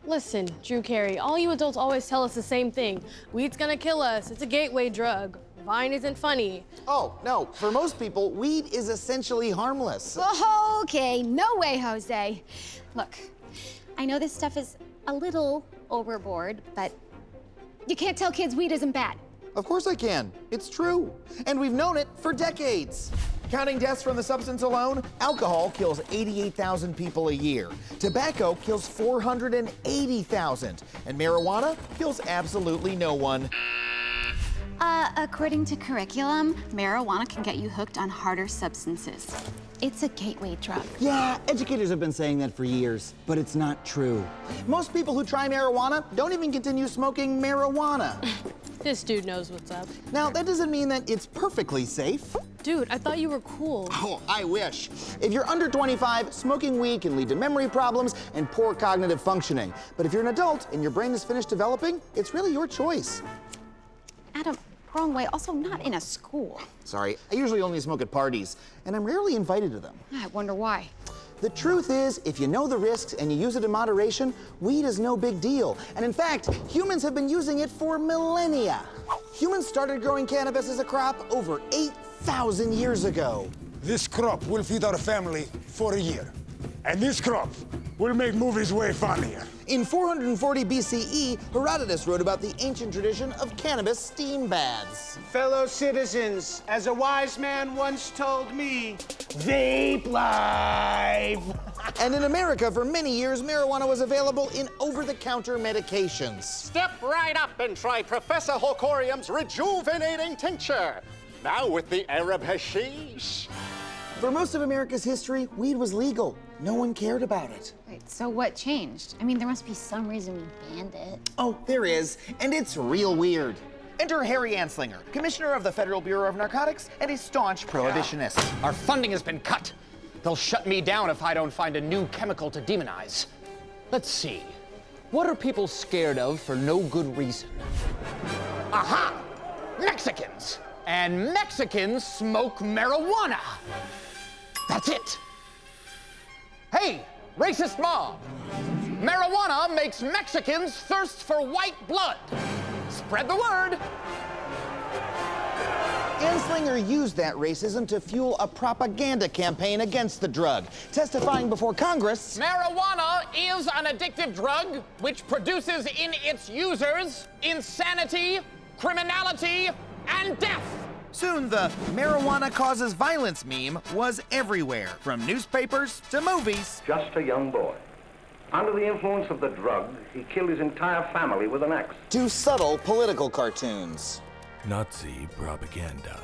Listen, Drew Carey, all you adults always tell us the same thing. Weed's gonna kill us. It's a gateway drug. Vine isn't funny. Oh, no. For most people, weed is essentially harmless. Okay, no way, Jose. Look, I know this stuff is a little overboard, but you can't tell kids weed isn't bad. Of course I can. It's true. And we've known it for decades. Counting deaths from the substance alone, alcohol kills 88,000 people a year. Tobacco kills 480,000. And marijuana kills absolutely no one. According to curriculum, marijuana can get you hooked on harder substances. It's a gateway drug. Yeah, educators have been saying that for years, but it's not true. Most people who try marijuana don't even continue smoking marijuana. This dude knows what's up. Now, that doesn't mean that it's perfectly safe. Dude, I thought you were cool. Oh, I wish. If you're under 25, smoking weed can lead to memory problems and poor cognitive functioning. But if you're an adult and your brain is finished developing, it's really your choice. Adam, wrong way. Also, not in a school. Sorry, I usually only smoke at parties, and I'm rarely invited to them. I wonder why. The truth is, if you know the risks and you use it in moderation, weed is no big deal. And in fact, humans have been using it for millennia. Humans started growing cannabis as a crop over 8,000 years ago. This crop will feed our family for a year. And this crop will make movies way funnier. In 440 BCE, Herodotus wrote about the ancient tradition of cannabis steam baths. Fellow citizens, as a wise man once told me, vape life. And in America, for many years, marijuana was available in over-the-counter medications. Step right up and try Professor Holcorium's rejuvenating tincture. Now with the Arab hashish. For most of America's history, weed was legal. No one cared about it. Wait, so what changed? I mean, there must be some reason we banned it. Oh, there is, and it's real weird. Enter Harry Anslinger, Commissioner of the Federal Bureau of Narcotics and a staunch prohibitionist. Our funding has been cut. They'll shut me down if I don't find a new chemical to demonize. Let's see. What are people scared of for no good reason? Aha! Mexicans! And Mexicans smoke marijuana. That's it. Hey, racist mob. Marijuana makes Mexicans thirst for white blood. Spread the word. Anslinger used that racism to fuel a propaganda campaign against the drug, testifying before Congress. Marijuana is an addictive drug which produces in its users insanity, criminality, and death. Soon, the marijuana causes violence meme was everywhere, from newspapers to movies. Just a young boy. Under the influence of the drug, he killed his entire family with an axe. To subtle political cartoons. Nazi propaganda.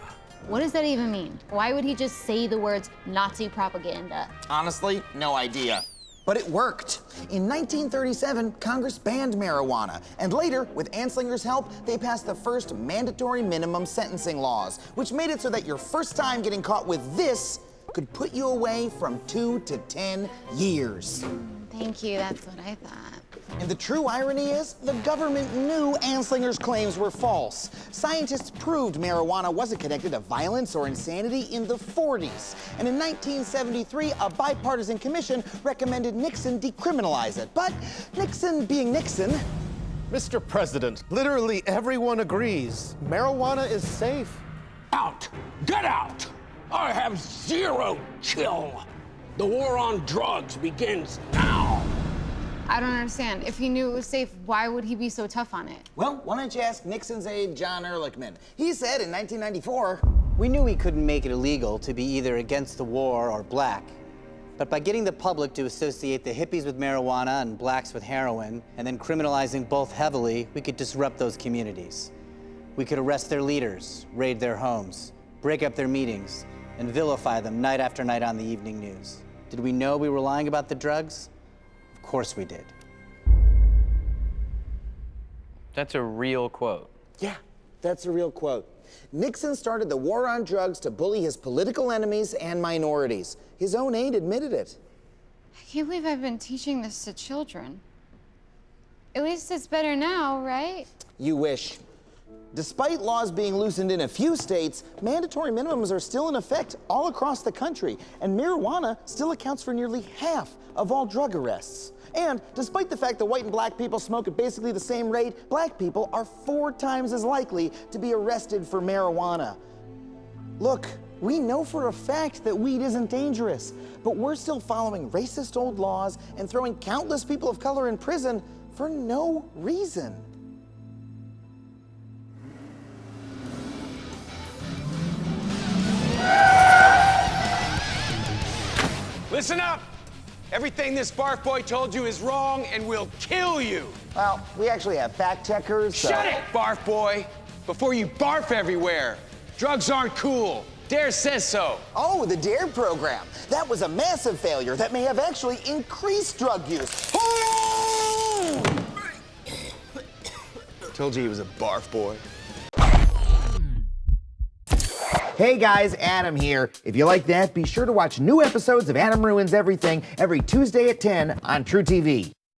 What does that even mean? Why would he just say the words Nazi propaganda? Honestly, no idea. But it worked. In 1937, Congress banned marijuana. And later, with Anslinger's help, they passed the first mandatory minimum sentencing laws, which made it so that your first time getting caught with this could put you away from 2 to 10 years. Thank you, that's what I thought. And the true irony is, the government knew Anslinger's claims were false. Scientists proved marijuana wasn't connected to violence or insanity in the 40s. And in 1973, a bipartisan commission recommended Nixon decriminalize it. But Nixon being Nixon... Mr. President, literally everyone agrees. Marijuana is safe. Out! Get out! I have zero chill. The war on drugs begins now. I don't understand. If he knew it was safe, why would he be so tough on it? Well, why don't you ask Nixon's aide, John Ehrlichman? He said in 1994... We knew we couldn't make it illegal to be either against the war or black. But by getting the public to associate the hippies with marijuana and blacks with heroin, and then criminalizing both heavily, we could disrupt those communities. We could arrest their leaders, raid their homes, break up their meetings, and vilify them night after night on the evening news. Did we know we were lying about the drugs? Of course we did. That's a real quote. Yeah, that's a real quote. Nixon started the war on drugs to bully his political enemies and minorities. His own aide admitted it. I can't believe I've been teaching this to children. At least it's better now, right? You wish. Despite laws being loosened in a few states, mandatory minimums are still in effect all across the country, and marijuana still accounts for nearly half of all drug arrests. And despite the fact that white and black people smoke at basically the same rate, black people are 4 times as likely to be arrested for marijuana. Look, we know for a fact that weed isn't dangerous, but we're still following racist old laws and throwing countless people of color in prison for no reason. Listen up! Everything this barf boy told you is wrong and will kill you. Well, we actually have fact checkers. Shut it, barf boy, before you barf everywhere. Drugs aren't cool. DARE says so. Oh, the DARE program. That was a massive failure that may have actually increased drug use. Told you he was a barf boy. Hey guys, Adam here. If you like that, be sure to watch new episodes of Adam Ruins Everything every Tuesday at 10 on truTV.